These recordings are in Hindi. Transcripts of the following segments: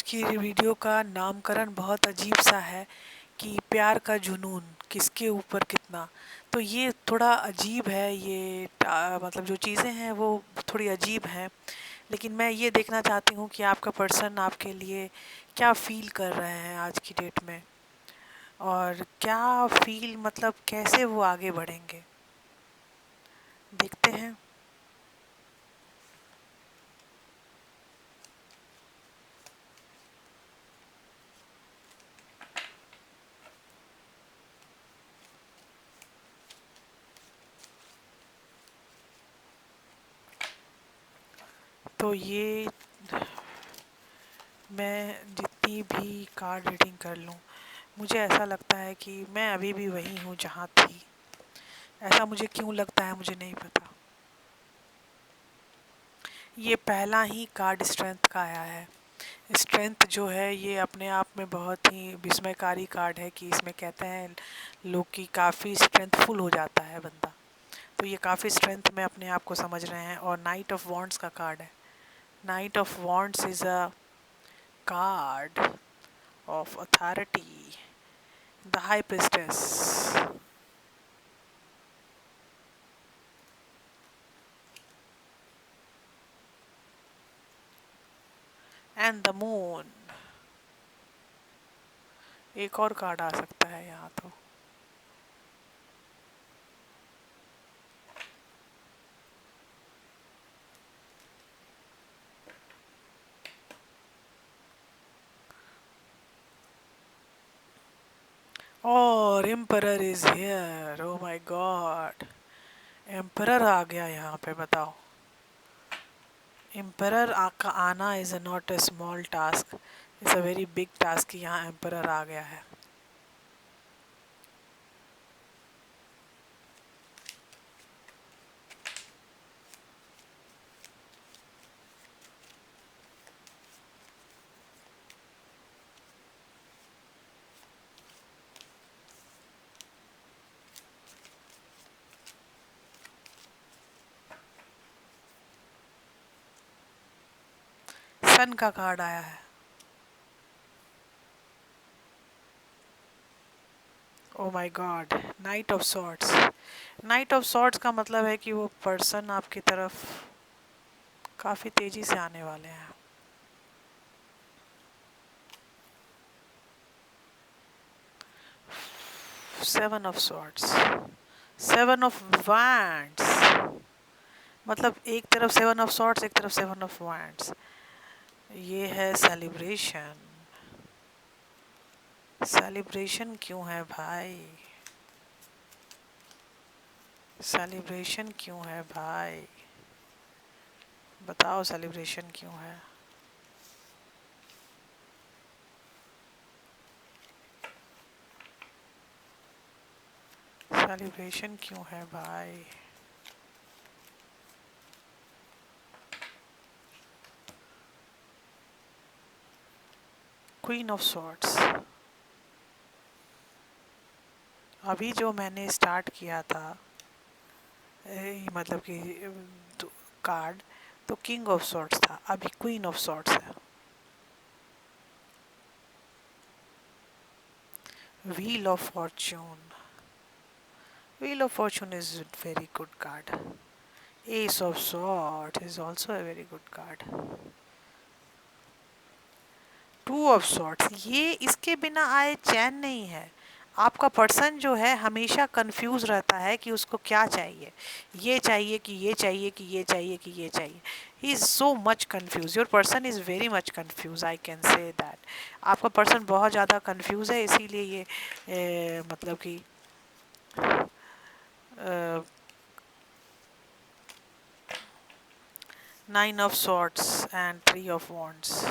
की वीडियो का नामकरण बहुत अजीब सा है कि प्यार का जुनून किसके ऊपर कितना। तो ये थोड़ा अजीब है, ये मतलब जो चीज़ें हैं वो थोड़ी अजीब हैं। लेकिन मैं ये देखना चाहती हूँ कि आपका पर्सन आपके लिए क्या फ़ील कर रहे हैं आज की डेट में, और क्या फ़ील मतलब कैसे वो आगे बढ़ेंगे। देखते हैं। तो ये मैं जितनी भी कार्ड रीडिंग कर लूँ, मुझे ऐसा लगता है कि मैं अभी भी वही हूँ जहाँ थी। ऐसा मुझे क्यों लगता है मुझे नहीं पता। ये पहला ही कार्ड स्ट्रेंथ का आया है। स्ट्रेंथ जो है ये अपने आप में बहुत ही विस्मयकारी कार्ड है कि इसमें कहते हैं लोग कि काफ़ी स्ट्रेंथफुल हो जाता है बंदा। तो ये काफ़ी स्ट्रेंथ में अपने आप को समझ रहे हैं। और नाइट ऑफ वॉन्ड्स का कार्ड है। Knight of wands is a card of authority, the high priestess and the moon. एक और कार्ड आ सकता है यहाँ तो। और emperor is here. Oh my god, emperor आ गया यहाँ पे। बताओ, एम्परर का आना is not a small task, it's a very big task. यहाँ एम्परर आ गया है। सन का कार्ड आया है। Oh my God, night of swords. Night of swords का मतलब है कि वो पर्सन आपकी तरफ काफ़ी तेज़ी से आने वाले हैं। Seven of swords, seven of wands. मतलब एक तरफ सेवन ऑफ सॉर्ड्स, एक तरफ सेवन ऑफ वैंड्स। ये है सेलिब्रेशन। सेलिब्रेशन क्यों है भाई? सेलिब्रेशन क्यों है भाई? बताओ सेलिब्रेशन क्यों है? सेलिब्रेशन क्यों है भाई? Queen of swords. अभी जो मैंने स्टार्ट किया था मतलब कि कार्ड, तो किंग ऑफ सॉर्ड्स था, अभी क्वीन ऑफ सॉर्ड्स है। Wheel of Fortune. Wheel of Fortune is very good card. S of swords is also a very good card. Two of swords, ये इसके बिना आए चैन नहीं है। आपका पर्सन जो है हमेशा कंफ्यूज रहता है कि उसको क्या चाहिए। ये चाहिए कि ये चाहिए कि ये चाहिए कि ये चाहिए। He is so much confuse. Your person is very much confuse, I can say that. आपका पर्सन बहुत ज़्यादा कंफ्यूज है, इसीलिए ये मतलब कि nine of swords and three of wands.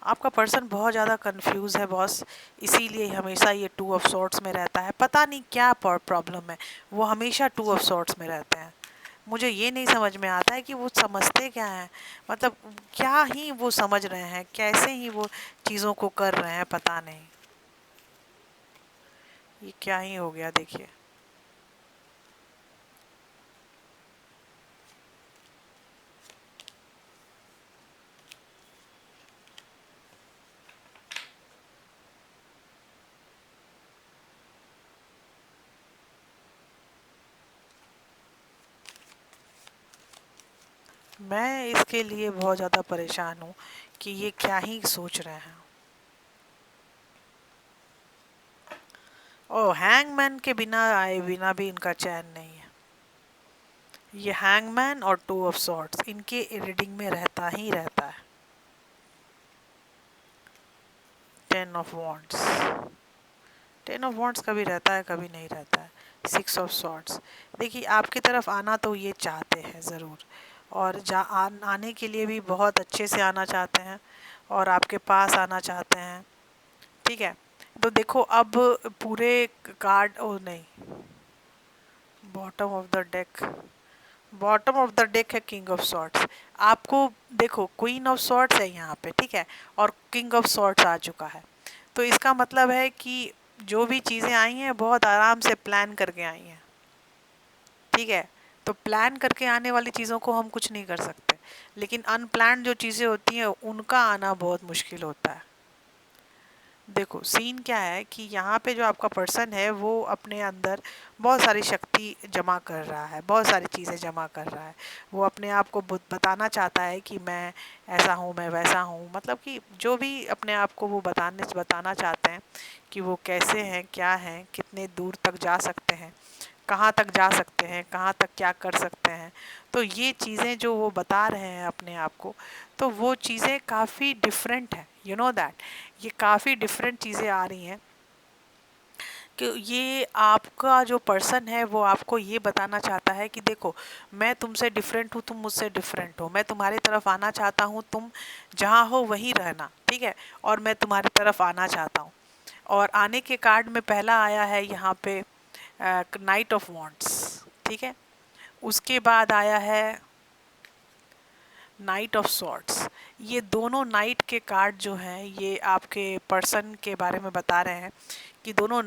आपका पर्सन बहुत ज़्यादा कंफ्यूज है बॉस, इसीलिए हमेशा ये टू ऑफ सॉर्ट्स में रहता है। पता नहीं क्या प्रॉब्लम है, वो हमेशा टू ऑफ सॉर्ट्स में रहते हैं। मुझे ये नहीं समझ में आता है कि वो समझते क्या हैं, मतलब क्या ही वो समझ रहे हैं, कैसे ही वो चीज़ों को कर रहे हैं, पता नहीं। ये क्या ही हो गया, देखिए। मैं इसके लिए बहुत ज़्यादा परेशान हूँ कि ये क्या ही सोच रहे हैं। ओ, हैंगमैन के बिना आए बिना भी इनका चैन नहीं है। ये हैंगमैन और टू ऑफ सॉर्ड्स इनके रीडिंग में रहता ही रहता है। Ten of wands, ten of wands कभी रहता है कभी नहीं रहता है। सिक्स ऑफ सॉर्ड्स, देखिए आपकी तरफ आना तो ये चाहते हैं ज़रूर, और आने के लिए भी बहुत अच्छे से आना चाहते हैं और आपके पास आना चाहते हैं। ठीक है, तो देखो अब पूरे कार्ड, ओ नहीं, bottom of the deck, bottom of the deck है किंग ऑफ सॉर्ड्स। आपको देखो क्वीन ऑफ सॉर्ड्स है यहाँ पे, ठीक है, और किंग ऑफ सॉर्ड्स आ चुका है। तो इसका मतलब है कि जो भी चीज़ें आई हैं बहुत आराम से प्लान करके आई हैं। ठीक है, तो प्लान करके आने वाली चीज़ों को हम कुछ नहीं कर सकते, लेकिन अनप्लान्ड जो चीज़ें होती हैं उनका आना बहुत मुश्किल होता है। देखो सीन क्या है कि यहाँ पे जो आपका पर्सन है वो अपने अंदर बहुत सारी शक्ति जमा कर रहा है, बहुत सारी चीज़ें जमा कर रहा है। वो अपने आप को बताना चाहता है कि मैं ऐसा हूँ, मैं वैसा हूँ, मतलब कि जो भी अपने आप को वो बताना चाहते हैं कि वो कैसे हैं, क्या हैं, कितने दूर तक जा सकते हैं, कहाँ तक जा सकते हैं, कहाँ तक क्या कर सकते हैं। तो ये चीज़ें जो वो बता रहे हैं अपने आप को, तो वो चीज़ें काफ़ी डिफरेंट है, यू नो दैट, ये काफ़ी डिफरेंट चीज़ें आ रही हैं कि ये आपका जो पर्सन है वो आपको ये बताना चाहता है कि देखो मैं तुमसे डिफरेंट हूँ, तुम मुझसे डिफरेंट हो, मैं तुम्हारी तरफ आना चाहता हूँ, तुम जहाँ हो वहीं रहना, ठीक है, और मैं तुम्हारी तरफ आना चाहता हूँ। और आने के कार्ड में पहला आया है यहाँ पे नाइट ऑफ वॉन्ट्स, ठीक है, उसके बाद आया है नाइट ऑफ सॉर्ड्स। ये दोनों नाइट के कार्ड जो हैं ये आपके पर्सन के बारे में बता रहे हैं कि दोनों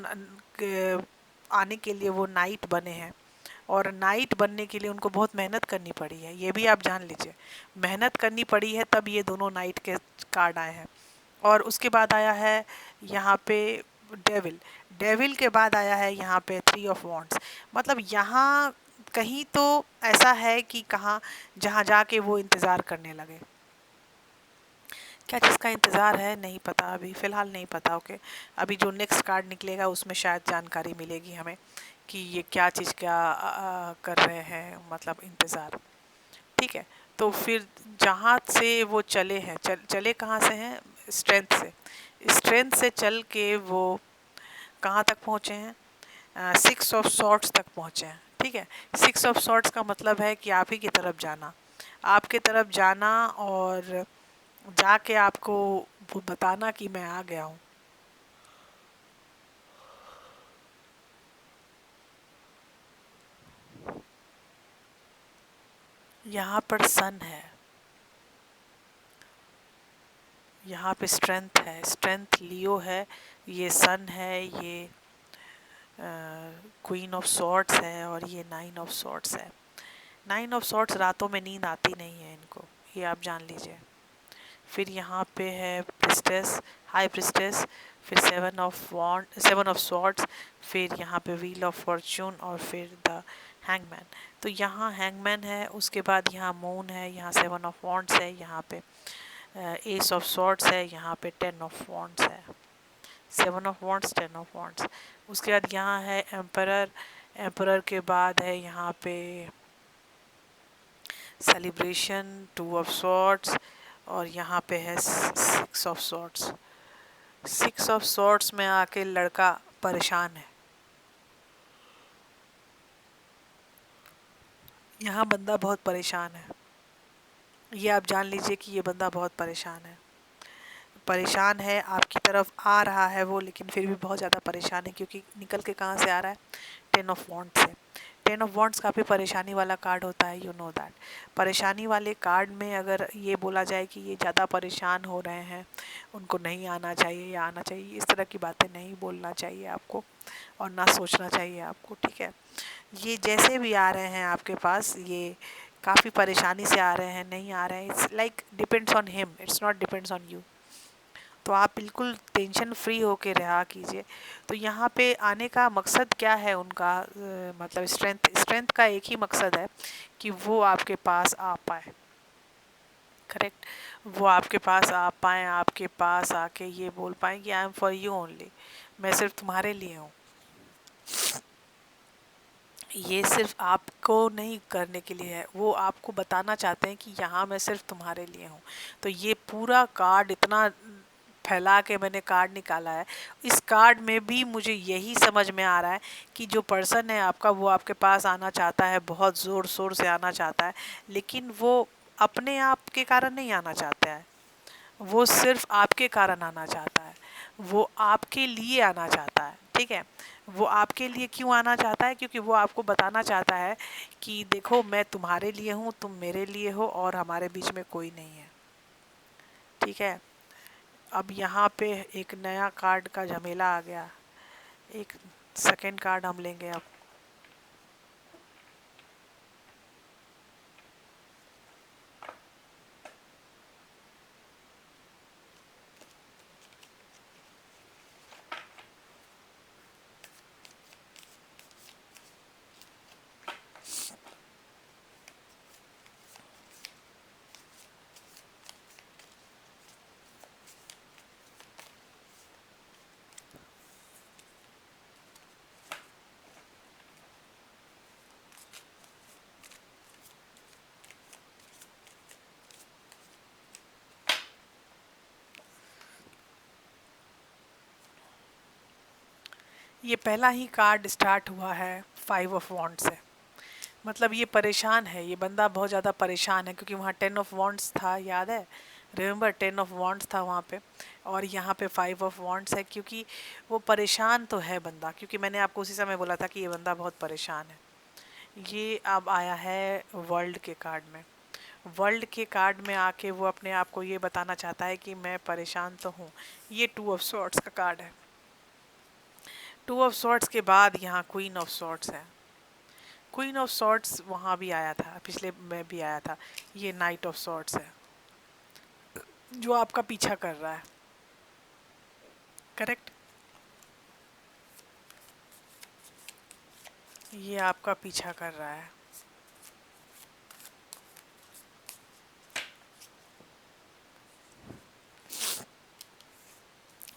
आने के लिए वो नाइट बने हैं, और नाइट बनने के लिए उनको बहुत मेहनत करनी पड़ी है, ये भी आप जान लीजिए, मेहनत करनी पड़ी है तब ये दोनों नाइट के कार्ड आए हैं। और उसके बाद आया है यहाँ पे डेविल, डेविल के बाद आया है यहाँ पे थ्री ऑफ वॉन्ड्स। मतलब यहाँ कहीं तो ऐसा है कि कहाँ जहाँ जाके वो इंतज़ार करने लगे। क्या चीज़ का इंतज़ार है नहीं पता, अभी फ़िलहाल नहीं पता। ओके, अभी जो नेक्स्ट कार्ड निकलेगा उसमें शायद जानकारी मिलेगी हमें कि ये क्या चीज़ क्या कर रहे हैं, मतलब इंतज़ार। ठीक है, तो फिर जहाँ से वो चले हैं, चले कहाँ से हैं, स्ट्रेंथ से, स्ट्रेंथ से चल के वो कहाँ तक पहुँचे हैं, सिक्स ऑफ सॉर्ड्स तक पहुँचे हैं। ठीक है, सिक्स ऑफ सॉर्ड्स का मतलब है कि आप ही की तरफ जाना, आपके तरफ जाना, और जाके आपको बताना कि मैं आ गया हूँ। यहाँ पर सन है, यहाँ पे स्ट्रेंथ है, स्ट्रेंथ लियो है, ये सन है, ये क्वीन ऑफ सॉर्ड्स है, और ये नाइन ऑफ सॉर्ड्स है। नाइन ऑफ सॉर्ड्स रातों में नींद आती नहीं है इनको, ये आप जान लीजिए। फिर यहाँ पे है प्रिस्टेस, हाई प्रिस्टेस, फिर सेवन ऑफ सॉर्ड्स, फिर यहाँ पे व्हील ऑफ फॉर्चून, और फिर द हैंगमैन। तो यहाँ हैंगमैन है, उसके बाद यहाँ मून है, यहाँ सेवन ऑफ वॉन्ड्स है, यहाँ पे एस ऑफ सॉर्ड्स है, यहाँ पे टेन ऑफ वॉन्ड्स है, seven of wands, ten of wands. उसके बाद यहाँ है एम्परर, एम्परर के बाद है यहाँ पे सेलिब्रेशन, टू ऑफ सॉर्ड्स, और यहाँ पे है six of swords. Six of swords में आके लड़का परेशान है, यहाँ बंदा बहुत परेशान है, ये आप जान लीजिए कि ये बंदा बहुत परेशान है, परेशान है, आपकी तरफ आ रहा है वो, लेकिन फिर भी बहुत ज़्यादा परेशान है, क्योंकि निकल के कहाँ से आ रहा है, टेन ऑफ वॉन्ड्स से। टेन ऑफ वॉन्ड्स काफ़ी परेशानी वाला कार्ड होता है, यू नो दैट। परेशानी वाले कार्ड में अगर ये बोला जाए कि ये ज़्यादा परेशान हो रहे हैं, उनको नहीं आना चाहिए या आना चाहिए, इस तरह की बातें नहीं बोलना चाहिए आपको, और ना सोचना चाहिए आपको। ठीक है, ये जैसे भी आ रहे हैं आपके पास, ये काफ़ी परेशानी से आ रहे हैं, नहीं आ रहे हैं, it's like depends on him, it's not depends on you. तो आप बिल्कुल टेंशन फ्री होके रहा कीजिए। तो यहाँ पे आने का मकसद क्या है उनका, मतलब स्ट्रेंथ का एक ही मकसद है कि वो आपके पास आ पाए। करेक्ट। वो आपके पास आ पाए, आपके पास आके ये बोल पाए कि I am for you only, मैं सिर्फ तुम्हारे लिए हूँ। ये सिर्फ आपको नहीं करने के लिए है, वो आपको बताना चाहते हैं कि यहाँ मैं सिर्फ तुम्हारे लिए हूँ। तो ये पूरा कार्ड इतना फैला के मैंने कार्ड निकाला है। इस कार्ड में भी मुझे यही समझ में आ रहा है कि जो पर्सन है आपका, वो आपके पास आना चाहता है, बहुत ज़ोर शोर से आना चाहता है, लेकिन वो अपने आप के कारण नहीं आना चाहता है, वो सिर्फ आपके कारण आना चाहता है, वो आपके लिए आना चाहता है। ठीक है। वो आपके लिए क्यों आना चाहता है? क्योंकि वो आपको बताना चाहता है कि देखो मैं तुम्हारे लिए हूँ, तुम मेरे लिए हो, और हमारे बीच में कोई नहीं है। ठीक है। अब यहाँ पे एक नया कार्ड का झमेला आ गया। एक सेकंड कार्ड हम लेंगे अब। ये पहला ही कार्ड स्टार्ट हुआ है 5 ऑफ वॉन्ड्स से। मतलब ये परेशान है, ये बंदा बहुत ज़्यादा परेशान है, क्योंकि वहाँ 10 ऑफ वॉन्ड्स था, याद है? रिमेंबर 10 ऑफ वॉन्ड्स था वहाँ पे, और यहाँ पे 5 ऑफ वॉन्ड्स है। क्योंकि वो परेशान तो है बंदा, क्योंकि मैंने आपको उसी समय बोला था कि ये बंदा बहुत परेशान है। ये अब आया है वर्ल्ड के कार्ड में। वर्ल्ड के कार्ड में आके वो अपने आप को ये बताना चाहता है कि मैं परेशान तो हूँ। ये 2 ऑफ सॉर्ड्स का कार्ड है। 2 ऑफ सॉर्ड्स के बाद यहाँ क्वीन ऑफ सॉर्ड्स है। क्वीन ऑफ सॉर्ड्स वहाँ भी आया था, पिछले में भी आया था। ये नाइट ऑफ सॉर्ड्स है, जो आपका पीछा कर रहा है। करेक्ट। ये आपका पीछा कर रहा है।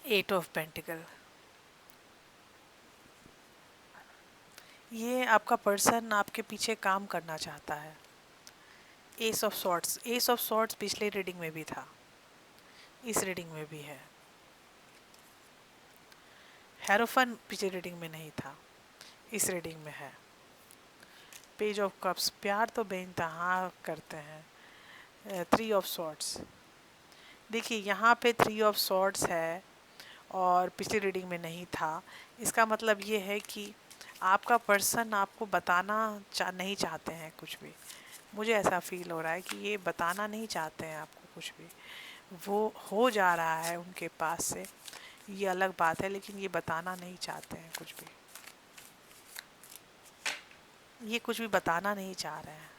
Eight of pentacle. ये आपका पर्सन आपके पीछे काम करना चाहता है। Ace of swords. Ace of swords पिछले रीडिंग में भी था, इस रीडिंग में भी है। हेरोफन पिछले रीडिंग में नहीं था, इस रीडिंग में है। Page of cups. प्यार तो बेइंतहा करते हैं। 3 ऑफ सॉर्ड्स। देखिए यहाँ पे 3 ऑफ सॉर्ड्स है और पिछली रीडिंग में नहीं था। इसका मतलब ये है कि आपका पर्सन आपको बताना नहीं चाहते हैं कुछ भी। मुझे ऐसा फील हो रहा है कि ये बताना नहीं चाहते हैं आपको कुछ भी। वो हो जा रहा है उनके पास से, ये अलग बात है, लेकिन ये बताना नहीं चाहते हैं कुछ भी। ये कुछ भी बताना नहीं चाह रहे हैं।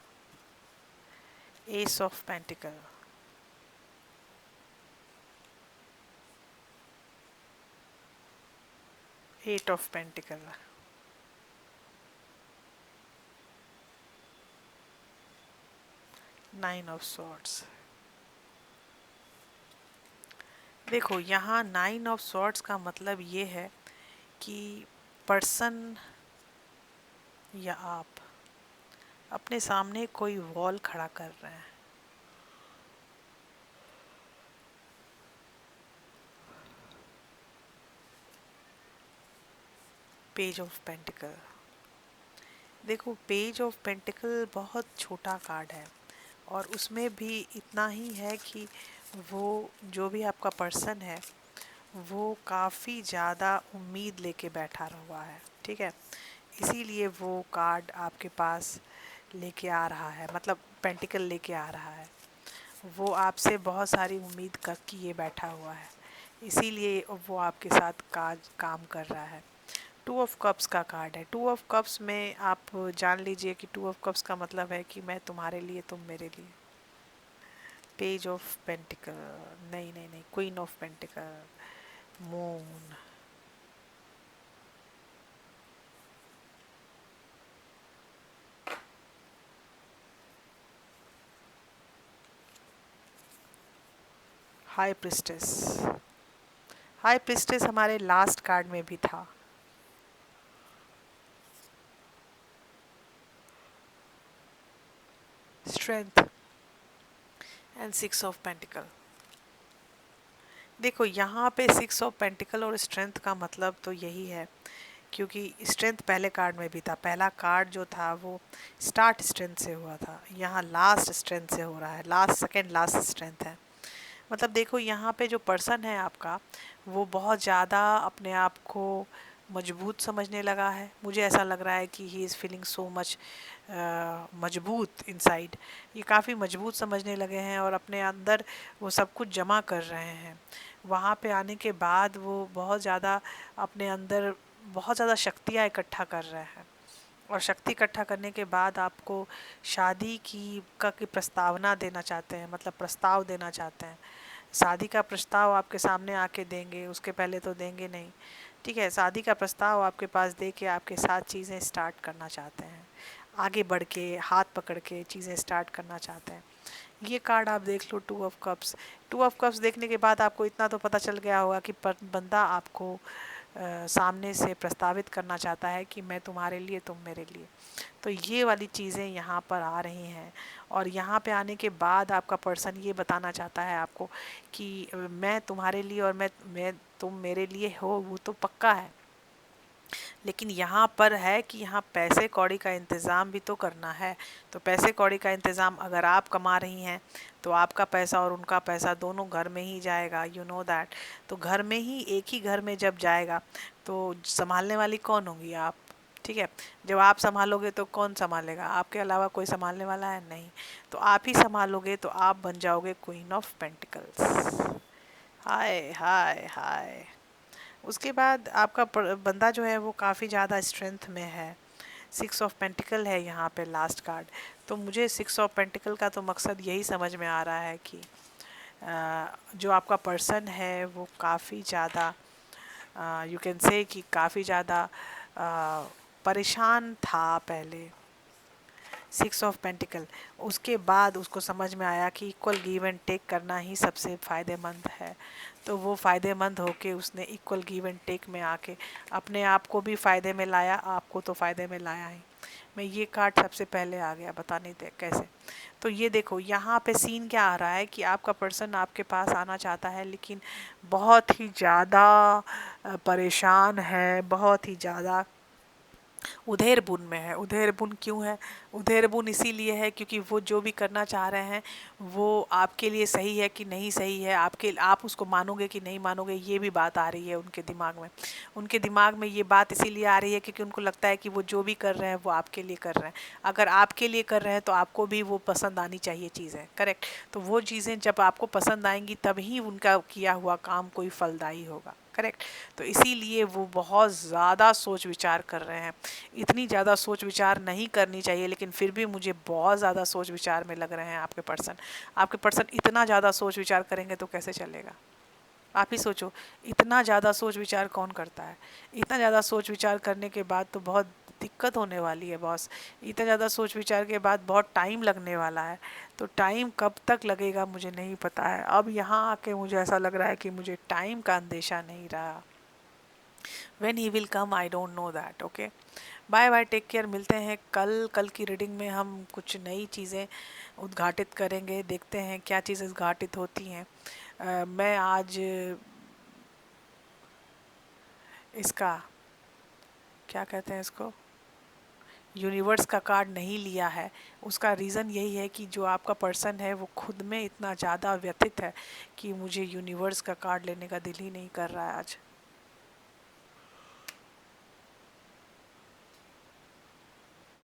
S of pentacle. 8 of pentacle. 9 of swords. देखो यहाँ 9 ऑफ सॉर्ड्स का मतलब ये है कि पर्सन या आप अपने सामने कोई वॉल खड़ा कर रहे हैं। Page of pentacle. देखो पेज ऑफ पेंटिकल बहुत छोटा कार्ड है, और उसमें भी इतना ही है कि वो जो भी आपका पर्सन है वो काफ़ी ज़्यादा उम्मीद लेके बैठा हुआ है। ठीक है। इसीलिए वो कार्ड आपके पास लेके आ रहा है, मतलब पेंटिकल लेके आ रहा है। वो आपसे बहुत सारी उम्मीद कर किए बैठा हुआ है, इसीलिए वो आपके साथ काम कर रहा है। 2 ऑफ कप्स का कार्ड है। 2 ऑफ कप्स में आप जान लीजिए कि 2 ऑफ कप्स का मतलब है कि मैं तुम्हारे लिए, तुम मेरे लिए। Page of pentacle. नहीं नहीं नहीं, queen of pentacle. Moon. High priestess. High priestess हमारे लास्ट कार्ड में भी था। Strength and six of pentacle. देखो यहाँ पे सिक्स ऑफ पेंटिकल और स्ट्रेंथ का मतलब तो यही है, क्योंकि स्ट्रेंथ पहले कार्ड में भी था। पहला कार्ड जो था वो स्टार्ट स्ट्रेंथ से हुआ था, यहाँ लास्ट स्ट्रेंथ से हो रहा है, लास्ट सेकेंड लास्ट स्ट्रेंथ है। मतलब देखो यहाँ पे जो पर्सन है आपका, वो बहुत ज़्यादा अपने आप को मजबूत समझने लगा है। मुझे ऐसा लग रहा है कि he is feeling so much मजबूत इनसाइड। ये काफ़ी मजबूत समझने लगे हैं और अपने अंदर वो सब कुछ जमा कर रहे हैं। वहाँ पे आने के बाद वो बहुत ज़्यादा अपने अंदर बहुत ज़्यादा शक्तियाँ इकट्ठा कर रहे हैं, और शक्ति इकट्ठा करने के बाद आपको शादी की प्रस्तावना देना चाहते हैं, मतलब प्रस्ताव देना चाहते हैं। शादी का प्रस्ताव आपके सामने आके देंगे, उसके पहले तो देंगे नहीं, ठीक है। शादी का प्रस्ताव आपके पास दे के आपके साथ चीज़ें स्टार्ट करना चाहते हैं, आगे बढ़ के हाथ पकड़ के चीज़ें स्टार्ट करना चाहते हैं। ये कार्ड आप देख लो, two of cups. Two of cups देखने के बाद आपको इतना तो पता चल गया होगा कि बंदा आपको सामने से प्रस्तावित करना चाहता है कि मैं तुम्हारे लिए, तुम मेरे लिए। तो ये वाली चीज़ें यहाँ पर आ रही हैं, और यहाँ पे आने के बाद आपका पर्सन ये बताना चाहता है आपको कि मैं तुम्हारे लिए और मैं तुम मेरे लिए हो, वो तो पक्का है, लेकिन यहाँ पर है कि यहाँ पैसे कौड़ी का इंतज़ाम भी तो करना है। तो पैसे कौड़ी का इंतज़ाम अगर आप कमा रही हैं तो आपका पैसा और उनका पैसा दोनों घर में ही जाएगा, यू नो दैट। तो घर में ही, एक ही घर में जब जाएगा तो संभालने वाली कौन होंगी? आप, ठीक है। जब आप संभालोगे तो कौन संभालेगा? आपके अलावा कोई संभालने वाला है नहीं, तो आप ही संभालोगे, तो आप बन जाओगे क्वीन ऑफ पेंटिकल्स। हाय हाय हाय। उसके बाद आपका बंदा जो है वो काफ़ी ज़्यादा स्ट्रेंथ में है। सिक्स ऑफ पेंटिकल है यहाँ पे लास्ट कार्ड। तो मुझे सिक्स ऑफ पेंटिकल का तो मकसद यही समझ में आ रहा है कि जो आपका पर्सन है वो काफ़ी ज़्यादा, यू कैन से कि काफ़ी ज़्यादा परेशान था पहले। सिक्स ऑफ पेंटिकल, उसके बाद उसको समझ में आया कि इक्वल गिव एंड टेक करना ही सबसे फ़ायदेमंद है। तो वो फ़ायदेमंद होके उसने इक्वल गिव एंड टेक में आके अपने आप को भी फ़ायदे में लाया, आपको तो फ़ायदे में लाया ही। मैं ये कार्ड सबसे पहले आ गया, बता नहीं दे कैसे। तो ये देखो यहाँ पे सीन क्या आ रहा है कि आपका पर्सन आपके पास आना चाहता है, लेकिन बहुत ही ज़्यादा परेशान है, बहुत ही ज़्यादा उधेर बुन में है। उधेर बुन क्यों है? उधेर बुन इसीलिए है क्योंकि वो जो भी करना चाह रहे हैं वो आपके लिए सही है कि नहीं सही है, आप उसको मानोगे कि नहीं मानोगे, ये भी बात आ रही है उनके दिमाग में। उनके दिमाग में ये बात इसीलिए आ रही है क्योंकि उनको लगता है कि वो जो भी कर रहे हैं वो आपके लिए कर रहे हैं। अगर आपके लिए कर रहे हैं तो आपको भी वो पसंद आनी चाहिए चीज़ें, करेक्ट। तो वो चीज़ें जब आपको पसंद आएंगी तभी उनका किया हुआ काम कोई फलदायी होगा, करेक्ट। तो इसीलिए वो बहुत ज़्यादा सोच विचार कर रहे हैं। इतनी ज़्यादा सोच विचार नहीं करनी चाहिए, लेकिन फिर भी मुझे बहुत ज़्यादा सोच विचार में लग रहे हैं आपके पर्सन। आपके पर्सन इतना ज़्यादा सोच विचार करेंगे तो कैसे चलेगा? आप ही सोचो, इतना ज़्यादा सोच विचार कौन करता है? इतना ज़्यादा सोच विचार करने के बाद तो बहुत दिक्कत होने वाली है बॉस। इतना ज़्यादा सोच विचार के बाद बहुत टाइम लगने वाला है। तो टाइम कब तक लगेगा मुझे नहीं पता है। अब यहाँ आके मुझे ऐसा लग रहा है कि मुझे टाइम का अंदेशा नहीं रहा। When he will come, I don't know that. Okay. Bye bye, take care. मिलते हैं कल की रीडिंग में। हम कुछ नई चीज़ें उद्घाटित करेंगे, देखते हैं क्या चीज़ें उद्घाटित होती हैं। मैं आज इसका क्या कहते हैं, इसको यूनिवर्स का कार्ड नहीं लिया है। उसका रीज़न यही है कि जो आपका पर्सन है वो खुद में इतना ज़्यादा व्यथित है कि मुझे यूनिवर्स का कार्ड लेने का दिल ही नहीं कर रहा है आज।